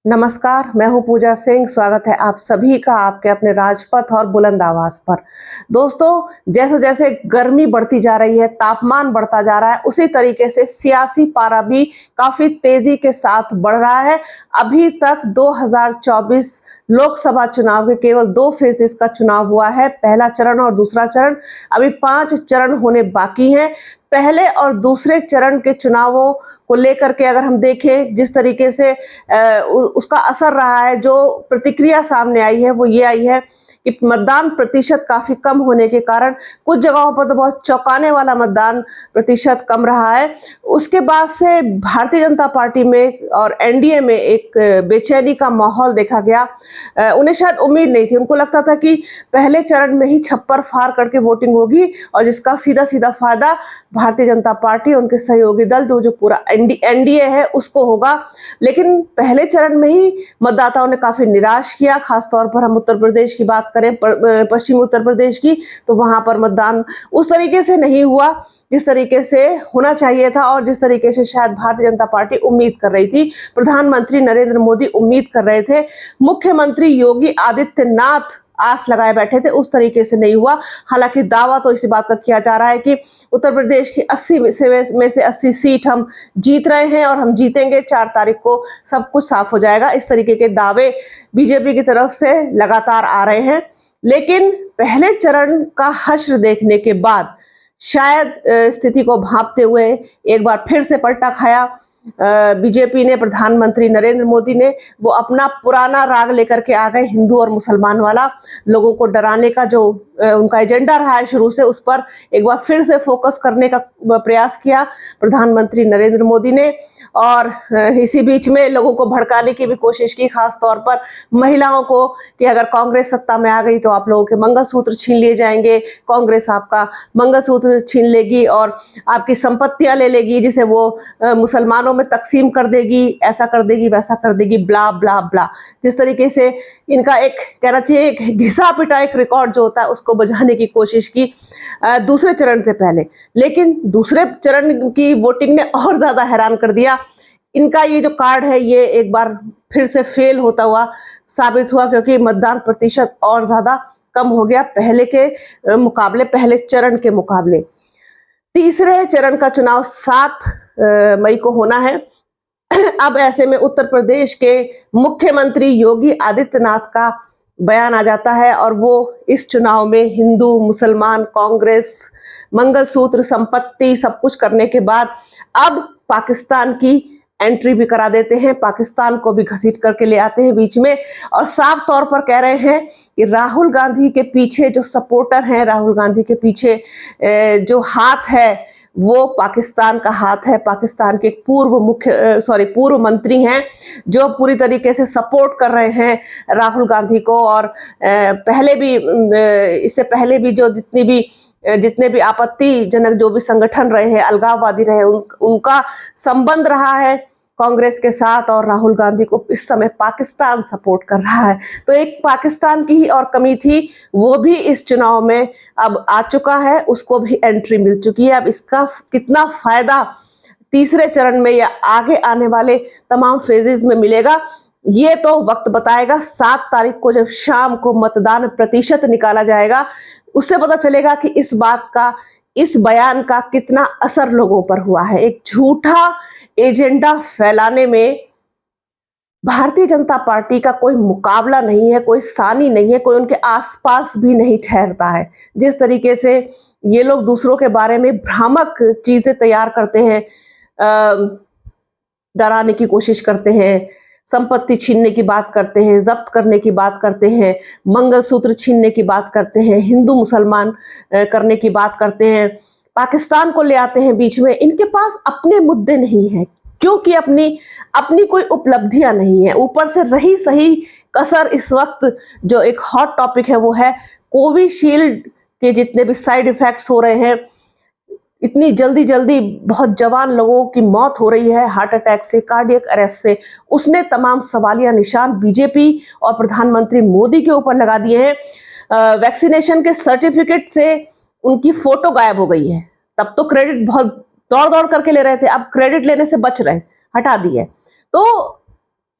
नमस्कार, मैं हूं पूजा सिंह। स्वागत है आप सभी का आपके अपने राजपथ और बुलंद आवाज पर। दोस्तों, जैसे जैसे गर्मी बढ़ती जा रही है, तापमान बढ़ता जा रहा है, उसी तरीके से सियासी पारा भी काफी तेजी के साथ बढ़ रहा है। अभी तक 2024 लोकसभा चुनाव के केवल 2 फेजेस का चुनाव हुआ है, पहला चरण और दूसरा चरण। अभी 5 चरण होने बाकी हैं। पहले और दूसरे चरण के चुनावों को लेकर के अगर हम देखें, जिस तरीके से उसका असर रहा है, जो प्रतिक्रिया सामने आई है वो ये आई है कि मतदान प्रतिशत काफी कम होने के कारण कुछ जगहों पर तो बहुत चौंकाने वाला मतदान प्रतिशत कम रहा है। उसके बाद से भारतीय जनता पार्टी में और एनडीए में एक बेचैनी का माहौल देखा गया। उन्हें शायद उम्मीद नहीं थी, उनको लगता था कि पहले चरण में ही छप्पर फाड़ करके वोटिंग होगी और जिसका सीधा सीधा फायदा भारतीय जनता पार्टी उनके सहयोगी दल जो पूरा एनडीए है उसको होगा। लेकिन पहले चरण में ही मतदाताओं ने काफी निराश किया। खासतौर पर हम उत्तर प्रदेश की बात करें, पश्चिमी उत्तर प्रदेश की, तो वहां पर मतदान उस तरीके से नहीं हुआ जिस तरीके से होना चाहिए था और जिस तरीके से शायद भारतीय जनता पार्टी उम्मीद कर रही थी। प्रधानमंत्री नरेंद्र मोदी उम्मीद कर रहे थे, मुख्यमंत्री योगी आदित्यनाथ आस लगाए बैठे थे, उस तरीके से नहीं हुआ। हालांकि दावा तो इसी बात का किया जा रहा है कि उत्तर प्रदेश की 80 में से 80 सीट हम जीत रहे हैं और हम जीतेंगे, 4 तारीख को सब कुछ साफ हो जाएगा। इस तरीके के दावे बीजेपी की तरफ से लगातार आ रहे हैं। लेकिन पहले चरण का हश्र देखने के बाद शायद स्थिति को भांपते हुए एक बार फिर से पलटा खाया बीजेपी ने, प्रधानमंत्री नरेंद्र मोदी ने। वो अपना पुराना राग लेकर के आ गए, हिंदू और मुसलमान वाला। लोगों को डराने का जो उनका एजेंडा रहा है शुरू से, उस पर एक बार फिर से फोकस करने का प्रयास किया प्रधानमंत्री नरेंद्र मोदी ने। और इसी बीच में लोगों को भड़काने की भी कोशिश की, खास तौर पर महिलाओं को, कि अगर कांग्रेस सत्ता में आ गई तो आप लोगों के मंगलसूत्र छीन लिए जाएंगे, कांग्रेस आपका मंगलसूत्र छीन लेगी और आपकी संपत्तियां ले लेगी, जिसे वो मुसलमानों में तकसीम कर देगी, ऐसा कर देगी, वैसा कर देगी, ब्ला ब्ला ब्ला। जिस तरीके से इनका एक कहना चाहिए एक घिसा पिटा एक रिकॉर्ड जो होता है उसको बजाने की कोशिश की दूसरे चरण से पहले। लेकिन दूसरे चरण की वोटिंग ने और ज्यादा हैरान कर दिया। इनका ये जो कार्ड है ये एक बार फिर से फेल होता हुआ साबित हुआ, क्योंकि मतदान प्रतिशत और ज्यादा कम हो गया पहले के मुकाबले, पहले चरण के मुकाबले। तीसरे चरण का चुनाव 7 मई को होना है। अब ऐसे में उत्तर प्रदेश के मुख्यमंत्री योगी आदित्यनाथ का बयान आ जाता है और वो इस चुनाव में हिंदू, मुसलमान, कांग्रेस, मंगलसूत्र, संपत्ति सब कुछ करने के बाद अब पाकिस्तान की एंट्री भी करा देते हैं, पाकिस्तान को भी घसीट करके ले आते हैं बीच में। और साफ तौर पर कह रहे हैं कि राहुल गांधी के पीछे जो सपोर्टर हैं, राहुल गांधी के पीछे जो हाथ है वो पाकिस्तान का हाथ है। पाकिस्तान के पूर्व मंत्री हैं जो पूरी तरीके से सपोर्ट कर रहे हैं राहुल गांधी को। और पहले भी इससे पहले भी जो जितने भी आपत्तिजनक जो भी संगठन रहे हैं, अलगाववादी रहे, उनका संबंध रहा है कांग्रेस के साथ, और राहुल गांधी को इस समय पाकिस्तान सपोर्ट कर रहा है। तो एक पाकिस्तान की ही और कमी थी, वो भी इस चुनाव में अब आ चुका है, उसको भी एंट्री मिल चुकी है। अब इसका कितना फायदा तीसरे चरण में या आगे आने वाले तमाम फेजेस में मिलेगा, ये तो वक्त बताएगा। 7 तारीख को जब शाम को मतदान प्रतिशत निकाला जाएगा, उससे पता चलेगा कि इस बात का, इस बयान का कितना असर लोगों पर हुआ है। एक झूठा एजेंडा फैलाने में भारतीय जनता पार्टी का कोई मुकाबला नहीं है, कोई सानी नहीं है, कोई उनके आसपास भी नहीं ठहरता है। जिस तरीके से ये लोग दूसरों के बारे में भ्रामक चीजें तैयार करते हैं, डराने की कोशिश करते हैं, संपत्ति छीनने की बात करते हैं, जब्त करने की बात करते हैं, मंगलसूत्र छीनने की बात करते हैं, हिंदू मुसलमान करने की बात करते हैं, पाकिस्तान को ले आते हैं बीच में। इनके पास अपने मुद्दे नहीं है, क्योंकि अपनी कोई उपलब्धियां नहीं है। ऊपर से रही सही कसर इस वक्त जो एक हॉट टॉपिक है वो है कोविशील्ड के जितने भी साइड इफेक्ट्स हो रहे हैं। इतनी जल्दी बहुत जवान लोगों की मौत हो रही है हार्ट अटैक से, कार्डियक अरेस्ट से। उसने तमाम सवालिया निशान बीजेपी और प्रधानमंत्री मोदी के ऊपर लगा दिए हैं। वैक्सीनेशन के सर्टिफिकेट से उनकी फोटो गायब हो गई है। तब तो क्रेडिट बहुत दौड़ दौड़ करके ले रहे थे, अब क्रेडिट लेने से बच रहे, हटा दिए। तो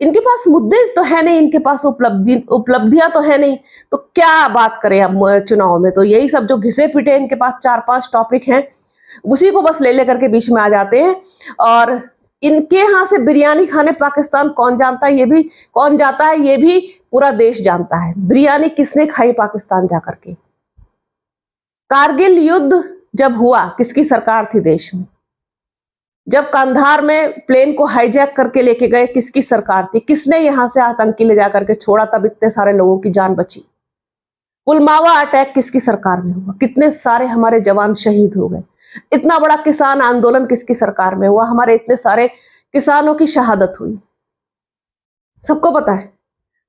इनके पास मुद्दे तो है नहीं, इनके पास उपलब्धियां तो है नहीं, तो क्या बात करें अब चुनाव में। तो यही सब जो घिसे पिटे इनके पास 4-5 टॉपिक हैं, उसी को बस ले लेकर के बीच में आ जाते हैं। और इनके यहाँ से बिरयानी खाने पाकिस्तान कौन जाता है ये भी पूरा देश जानता है। बिरयानी किसने खाई पाकिस्तान जाकर के? कारगिल युद्ध जब हुआ किसकी सरकार थी देश में? जब कंधार में प्लेन को हाईजैक करके लेके गए किसकी सरकार थी? किसने यहां से आतंकी ले जाकर के छोड़ा, तब इतने सारे लोगों की जान बची? पुलवामा अटैक किसकी सरकार में हुआ? कितने सारे हमारे जवान शहीद हो गए। इतना बड़ा किसान आंदोलन किसकी सरकार में हुआ? हमारे इतने सारे किसानों की शहादत हुई, सबको पता है।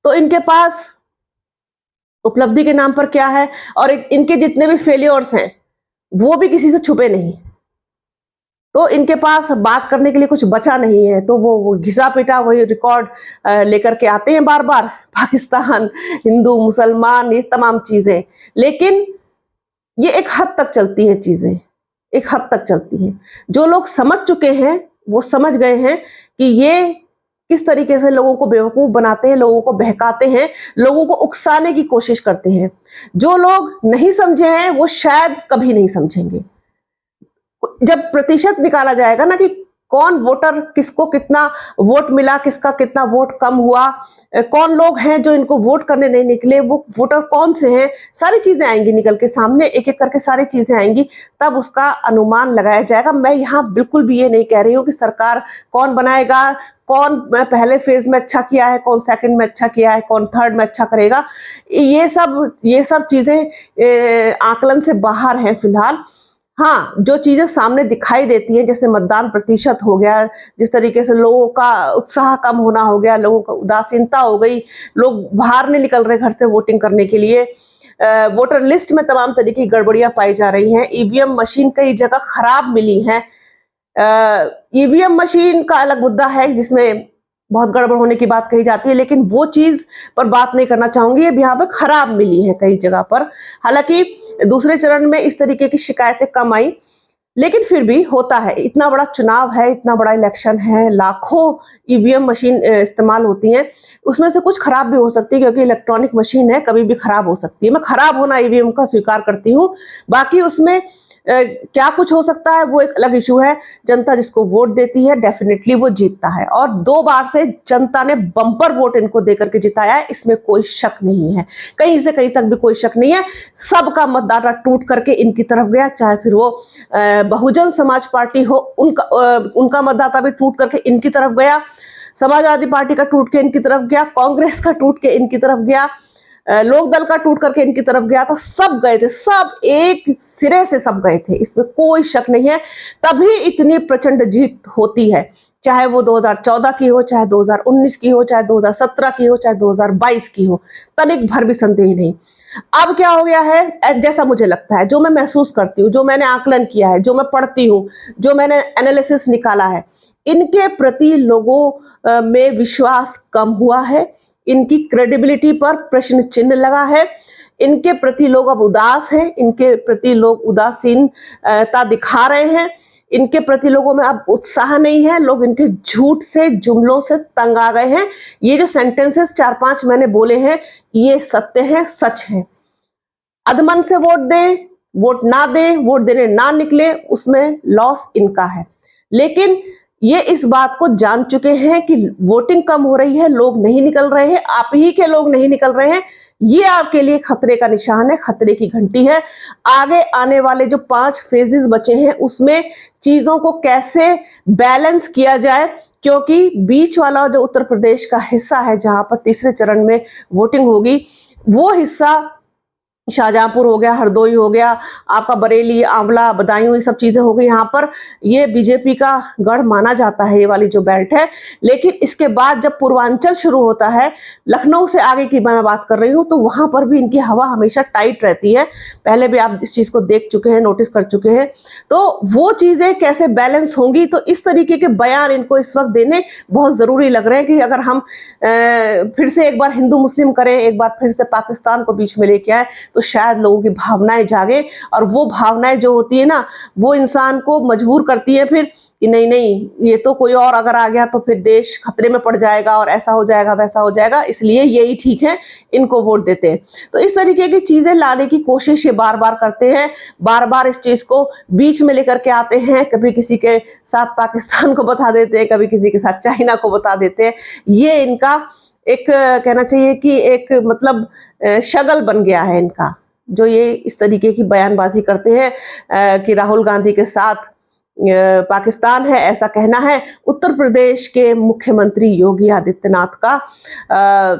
तो इनके पास उपलब्धि के नाम पर क्या है, और इनके जितने भी फेलियर्स हैं वो भी किसी से छुपे नहीं। तो इनके पास बात करने के लिए कुछ बचा नहीं है, तो वो घिसा पिटा वही रिकॉर्ड लेकर के आते हैं बार बार, पाकिस्तान, हिंदू, मुसलमान, ये तमाम चीजें। लेकिन ये एक हद तक चलती हैं चीजें, एक हद तक चलती हैं। जो लोग समझ चुके हैं वो समझ गए हैं कि ये किस तरीके से लोगों को बेवकूफ बनाते हैं, लोगों को बहकाते हैं, लोगों को उकसाने की कोशिश करते हैं। जो लोग नहीं समझे हैं वो शायद कभी नहीं समझेंगे। जब प्रतिशत निकाला जाएगा ना कि कौन वोटर, किसको कितना वोट मिला, किसका कितना वोट कम हुआ, कौन लोग हैं जो इनको वोट करने नहीं निकले, वो वोटर कौन से हैं, सारी चीजें आएंगी निकल के सामने, एक एक करके सारी चीजें आएंगी, तब उसका अनुमान लगाया जाएगा। मैं यहाँ बिल्कुल भी ये नहीं कह रही हूँ कि सरकार कौन बनाएगा, कौन पहले फेज में अच्छा किया है, कौन सेकंड में अच्छा किया है, कौन थर्ड में अच्छा करेगा। ये सब चीजें आकलन से बाहर हैं फिलहाल। हाँ, जो चीजें सामने दिखाई देती है, जैसे मतदान प्रतिशत हो गया, जिस तरीके से लोगों का उत्साह कम होना हो गया, लोगों का उदासीनता हो गई, लोग बाहर नहीं निकल रहे घर से वोटिंग करने के लिए, वोटर लिस्ट में तमाम तरीके की गड़बड़ियां पाई जा रही हैं, ईवीएम मशीन कई जगह खराब मिली है। ईवीएम मशीन का अलग मुद्दा है जिसमें बहुत गड़बड़ होने की बात कही जाती है, लेकिन वो चीज पर बात नहीं करना चाहूंगी। अब यहाँ पे खराब मिली है कई जगह पर, हालांकि दूसरे चरण में इस तरीके की शिकायतें कम आई, लेकिन फिर भी होता है। इतना बड़ा चुनाव है, इतना बड़ा इलेक्शन है, लाखों ईवीएम मशीन इस्तेमाल होती हैं, उसमें से कुछ खराब भी हो सकती है, क्योंकि इलेक्ट्रॉनिक मशीन है, कभी भी खराब हो सकती है। मैं खराब होना ईवीएम का स्वीकार करती हूँ, बाकी उसमें क्या कुछ हो सकता है वो एक अलग इशू है। जनता जिसको वोट देती है डेफिनेटली वो जीतता है, और 2 बार से जनता ने बम्पर वोट इनको देकर के जिताया है, इसमें कोई शक नहीं है, कहीं से कहीं तक भी कोई शक नहीं है। सबका मतदाता टूट करके इनकी तरफ गया, चाहे फिर वो बहुजन समाज पार्टी हो, उनका मतदाता भी टूट करके इनकी तरफ गया, समाजवादी पार्टी का टूट के इनकी तरफ गया, कांग्रेस का टूट के इनकी तरफ गया, लोक दल का टूट करके इनकी तरफ गया था। सब गए थे, सब एक सिरे से सब गए थे, इसमें कोई शक नहीं है। तभी इतनी प्रचंड जीत होती है, चाहे वो 2014 की हो, चाहे 2019 की हो, चाहे 2017 की हो, चाहे 2022 की हो, तनिक भर भी संदेह नहीं। अब क्या हो गया है, जैसा मुझे लगता है, जो मैं महसूस करती हूँ, जो मैंने आकलन किया है, जो मैं पढ़ती हूँ, जो मैंने एनालिसिस निकाला है, इनके प्रति लोगों में विश्वास कम हुआ है, इनकी क्रेडिबिलिटी पर प्रश्न चिन्ह लगा है, इनके प्रति लोग अब उदास हैं, इनके प्रति लोग उदासीनता दिखा रहे हैं, इनके प्रति लोगों में अब उत्साह नहीं है, लोग इनके झूठ से, जुमलों से तंग आ गए हैं। ये जो सेंटेंसेस 4-5 मैंने बोले हैं, ये सत्य है, सच है। अधमन से वोट दें, वोट ना दें, वोट देने ना निकले, उसमें लॉस इनका है। लेकिन ये इस बात को जान चुके हैं कि वोटिंग कम हो रही है, लोग नहीं निकल रहे हैं, आप ही के लोग नहीं निकल रहे हैं, ये आपके लिए खतरे का निशान है, खतरे की घंटी है। आगे आने वाले जो 5 फेजेस बचे हैं उसमें चीजों को कैसे बैलेंस किया जाए, क्योंकि बीच वाला जो उत्तर प्रदेश का हिस्सा है जहां पर तीसरे चरण में वोटिंग होगी, वो हिस्सा शाहजहांपुर हो गया, हरदोई हो गया, आपका बरेली, आंवला, बदायूं, ये सब चीजें हो गई। यहाँ पर ये बीजेपी का गढ़ माना जाता है, ये वाली जो बेल्ट है। लेकिन इसके बाद जब पूर्वांचल शुरू होता है, लखनऊ से आगे की मैं बात कर रही हूँ, तो वहां पर भी इनकी हवा हमेशा टाइट रहती है। पहले भी आप इस चीज को देख चुके हैं, नोटिस कर चुके हैं। तो वो चीजें कैसे बैलेंस होंगी, तो इस तरीके के बयान इनको इस वक्त देने बहुत जरूरी लग रहे हैं कि अगर हम फिर से एक बार हिंदू मुस्लिम करें, एक बार फिर से पाकिस्तान को बीच में लेके आए, तो शायद लोगों की भावनाएं जागे, और वो भावनाएं जो होती है ना, वो इंसान को मजबूर करती है फिर कि नहीं नहीं, ये तो कोई और अगर आ गया तो फिर देश खतरे में पड़ जाएगा और ऐसा हो जाएगा वैसा हो जाएगा, इसलिए यही ठीक है, इनको वोट देते हैं। तो इस तरीके की चीजें लाने की कोशिश ये बार बार करते हैं, बार बार इस चीज को बीच में लेकर के आते हैं, कभी किसी के साथ पाकिस्तान को बता देते हैं, कभी किसी के साथ चाइना को बता देते हैं। ये इनका एक कहना चाहिए कि एक मतलब शगल बन गया है इनका, जो ये इस तरीके की बयानबाजी करते हैं कि राहुल गांधी के साथ पाकिस्तान है, ऐसा कहना है। उत्तर प्रदेश के मुख्यमंत्री योगी आदित्यनाथ का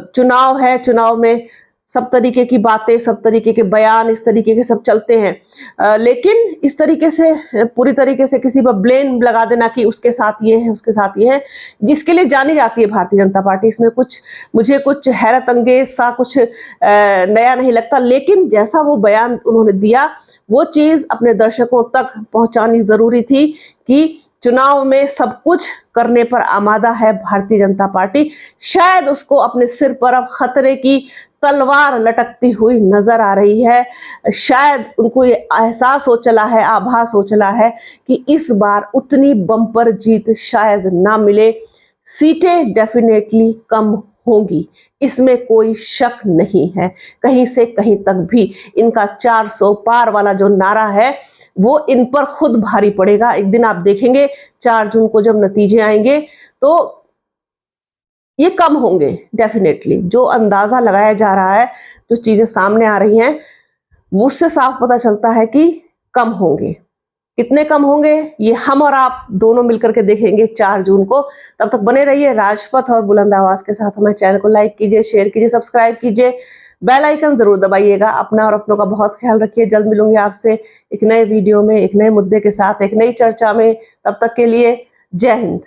चुनाव है, चुनाव में सब तरीके की बातें, सब तरीके के बयान, इस तरीके के सब चलते हैं, लेकिन इस तरीके से पूरी तरीके से किसी पर ब्लेम लगा देना कि उसके साथ ये है, उसके साथ ये है, जिसके लिए जानी जाती है भारतीय जनता पार्टी, इसमें कुछ मुझे कुछ हैरत अंगेज सा कुछ नया नहीं लगता। लेकिन जैसा वो बयान उन्होंने दिया, वो चीज अपने दर्शकों तक पहुंचानी जरूरी थी कि चुनाव में सब कुछ करने पर आमादा है भारतीय जनता पार्टी। शायद उसको अपने सिर पर अब खतरे की तलवार लटकती हुई नजर आ रही है, शायद उनको ये एहसास हो चला है, आभास हो चला है कि इस बार उतनी बम्पर जीत शायद ना मिले, सीटें डेफिनेटली कम होंगी, इसमें कोई शक नहीं है। कहीं से कहीं तक भी इनका 400 पार वाला जो नारा है वो इन पर खुद भारी पड़ेगा। एक दिन आप देखेंगे 4 जून को जब नतीजे आएंगे तो ये कम होंगे डेफिनेटली। जो अंदाजा लगाया जा रहा है, जो चीजें सामने आ रही हैं, उससे साफ पता चलता है कि कम होंगे। कितने कम होंगे ये हम और आप दोनों मिलकर के देखेंगे 4 जून को। तब तक बने रहिए राजपथ और बुलंद आवाज के साथ। हमारे चैनल को लाइक कीजिए, शेयर कीजिए, सब्सक्राइब कीजिए, बेल आइकन जरूर दबाइएगा। अपना और अपनों का बहुत ख्याल रखिए। जल्द मिलूंगी आपसे एक नए वीडियो में, एक नए मुद्दे के साथ, एक नई चर्चा में। तब तक के लिए जय हिंद।